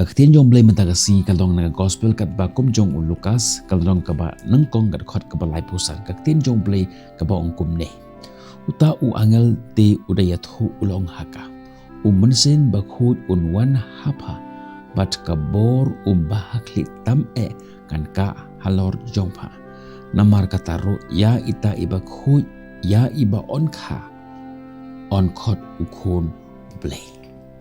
Kaktian jong Blei mynta kasi kalong naga gospel kat ba kum jong u Lukas kalong kaba nengkong kat khot kaba lai pusan kaktian jong Blei kaba ong kumne. Uta u angel te iathuh ulong haka. Mynsim bakhut unwan hapa bat kabor bahakli tam kan ka halor jongpa. Namar kataru ya ita ibakhut ya iba on khot ukun Blei.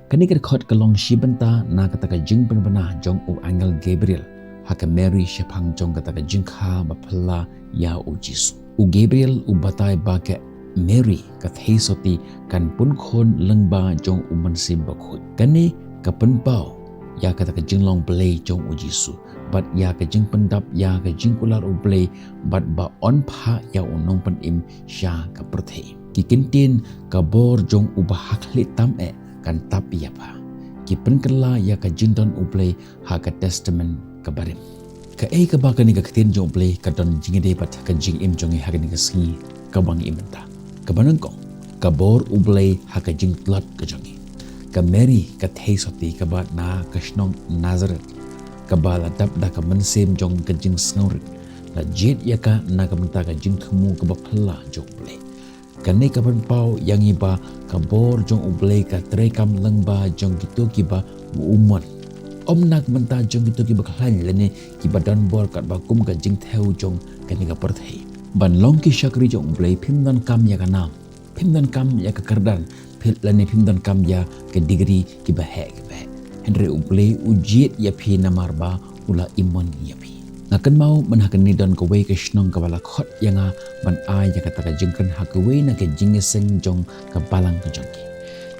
Kani kat khot kalong shibunta na kataka jingpen bana jong u angel Gabriel haka Mary shaphang jong kataka jingkha bapala ya u Jisu. U Gabriel u batai bake Mary kathei soti kan pun khon lengba jong u mynsim bakhut. Kani kapen pau ya kataka jinglong Blei jong u Jisu. Bat ya ka jing pendap ya ka jing kular u Blei bat ba on pha ya unong pen im sya ka perthei. Ki kintin ka bor jong u bahakli tam kan tap ya pa. Ki penkela ya ka jindon u Blei ha ka testament ka barim. Ka ka ba ka ni ka ktin jong Blei ka don jingide bat ka jing im jong ha ka ni ka sngi ka bang imenta. Ka banangkong ka bor u Blei ha ka jing tlat ka jongi. Ka Mary ka thei soti ka ba na ka shnong Nazareth. Kabala dap da ka mynsim jong ka jingsuk la jet ya ka na ka mynta ka jingthumu ka bapala jong Blei. Kane ka pau yang iba ka bor jong u Blei ka trekam lengba jong gitu kiba umon. Om nak mynta jong gitu kiba khlan lene kiba dan bor kat bakum ka jingtheu jong kane ka perthei. Ban long ki shakri jong Blei phimdan kam ya ka nam. Phimdan kam ya ka kardan phil lene phimdan kam ya ka degree kiba he Henry u Blei ujiet ya phi namarba ula imon ya phi. Ngakan mau menhakan ni don kawai ke shnong kabala khot yanga ban ai ya kata ka jingkren ha kawai na ke jingeseng jong ka balang ka jongki.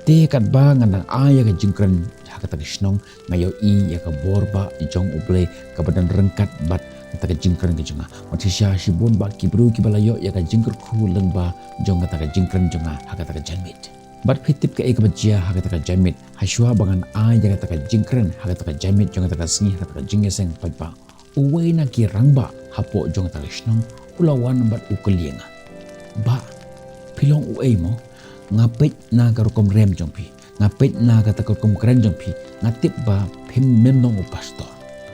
Te kat ba ngan ai ya ka jingkren ha kata ka shnong mayo i ya ka borba jong u Blei ka badan ryngkat bat kata ka jingkren ka jonga. Matisha shibun ba kibru kibalayo ya ka jingker khu lengba jong kata ka jingkren jonga ha kata ka janmit. Bat pitip ka ekabajia ha kata ka jamit hashwa bangan ai ya kata ka jingkren ha kata ka jamit jong kata ka sngi ha kata ka jingeseng pagpa. Uway na ki rangba hapo jong kata ka shnong ulawan bat ukalienga. Ba pilong uay mo ngapit na karukom rem jong pi ngapit na kata karukom kren jong pi ngatip ba pim memnong u pastor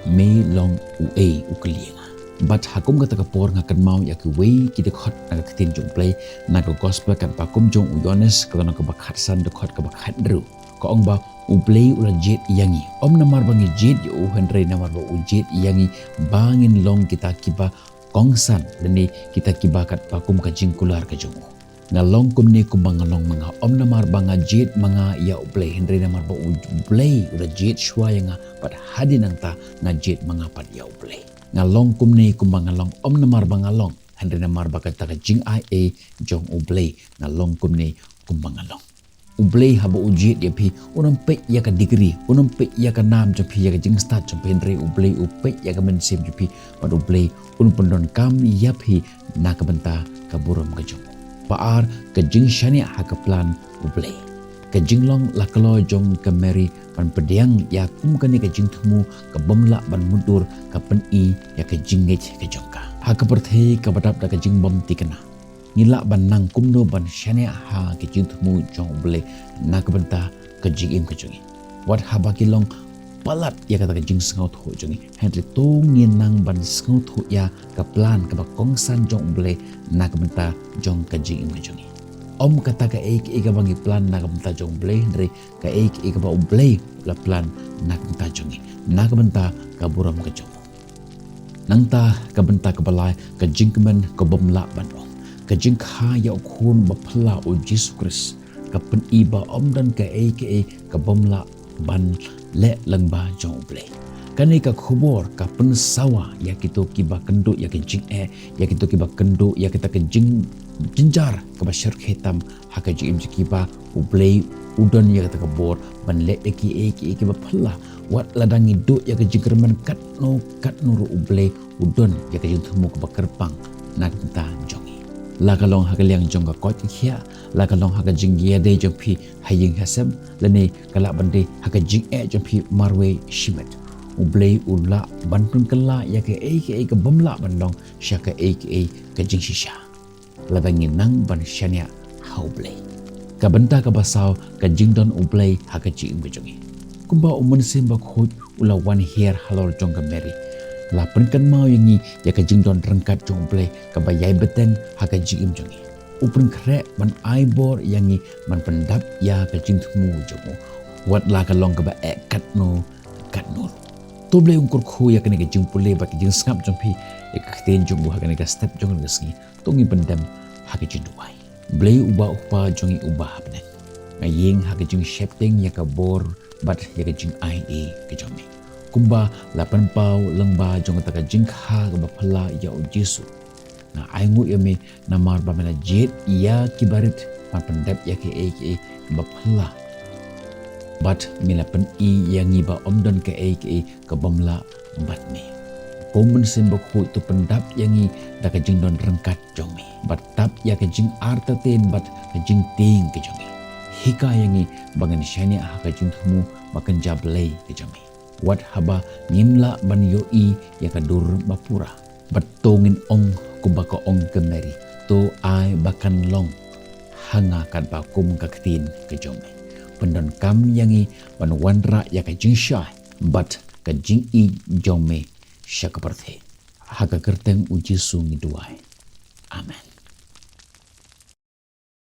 me long uay ukalienga. Bat hakum kata kapor ngakan mau ya ke wei kita khot na katin jong Blei na ka gospel kan pakum jong u Yohanes kalau ka bakhat san de khot ka bakhat ru ko ong ba u Blei ula jet yangi om namar bangi jet u Henry namar ba u jet yangi bangin long kita kiba kongsan leni kita kiba kat pakum ka jingkular ka jong ngalong kumni kumbang ngalong mga om namar banga jet mga ya u Blei Henry namar ba u Blei ula jet shwa yanga pat hadinang ta na jet mga pat ya u Blei ngalong kumni kumbang ngalong om namar bangalong Henry namar bakata ka jingiathuh jong u Blei ngalong kumni kumbang ngalong u Blei haba ujiet ya pi unampe ya ka degree unampe ya ka nam jong pi ya ka jingstat jong Henry u Blei upe ya ka mynsim jong pi pad u Blei unpondon kam ya pi na ka bynta ka burom ka jong paar ka jingshania ha ka plan u Blei ka jinglong lakalo jong ka Mary pan pediang ya kum kani ka jingthumu ka bomla ban mudur ka pen ya ka jingngeit ka jongka ha ka perthei ka badap da ka jingbom tikana ngila ban nang kumno ban shania ha ka jingthumu jong Blei na ka banta ka jingim ka jongi wat ha ba kilong palat ya kata ka jingsuk jongi Henry tongin nang ban sngew ya ka plan ka ba kongsan jong Blei na ka banta jong ka jingim ka jongi om kata ka ka bangi plan na ka banta jong Blei Henry ka ka ba u Blei la plan na ka banta jongi na ka banta ka burom ka jong nangta ka banta ka balai ka jingkmen ka bomla ban ka jingkha ya khun ba phla u Jesus Christ ka pen ba om dan ka ka bomla ban le lengba jong Blei kani ka khubor ka pen sawa ya kito kiba kendo ya ke jing ya kito kiba kendo ya kita ke jinjar ka bashar khetam ha ka jing kiba u Blei udon ya kata ka bor ban le ki ba phla wat ladangi do ya ke jingkerman kat no ru u Blei udon ya ke jingthumu ka bakerpang na kita jongi la kalong ha ka liang jong ka kot khia la kalong ha ka jingia de jong phi haying hasam lane kala bande ha ka jing jong phi marwe shimet u Blei ula ban pun kala ya ke ka bomla bandong sha ka ka jing shisha la bangin nang ban shania ha u Blei ka banta ka basau ka jingdon u Blei ha ka jing jongi kumba mynsiem bakhut ula wan hier halor jong meri la penkan mau yangi ya ka jingdon ryngkat jong Khublei ka baieid beteng ha ka jingim jongi upun kret man aibor yangi man pendap ya ka jingtmu jongo wat la ka long ka ba katno Khublei ungkur khu ya kene ka jing pule ba ka jing sngap jongpi ya ka ten jong ha kene ka step jong ka sngi tongi pendam ha ka jinduwai Khublei upa jongi ubah bne ngayeng ha ka jing shaphang ya ka bor bat ya ka jing ia ka jongi kumba lapan pau lengba jong ta ka jing kha ka ba phala ya jingsuk na aingu ya me namar ba mena jet ya kibarit man pendap ya ke ba phala bat milapan yang iba omdon ke ke bamla bat me mynsiem bakhut tu pendap yangi da ka jingdon ryngkat jongi bat tap ya ka jing arta ten bat ka jing ting ke jongi hika yangi bangan shani ah ka jing thumu makan jablei ke jongi wat haba ngimla ban yoi ya ka dur bapura bat tongin ong kumba ka ong kemeri to ai bakan long hanga kat bakum ka ktin ke jongi pendon kam yangi ban wanra ya ka jing shai bat ka jing jong me syakaperthe haka kerteng uji sungi duai amen.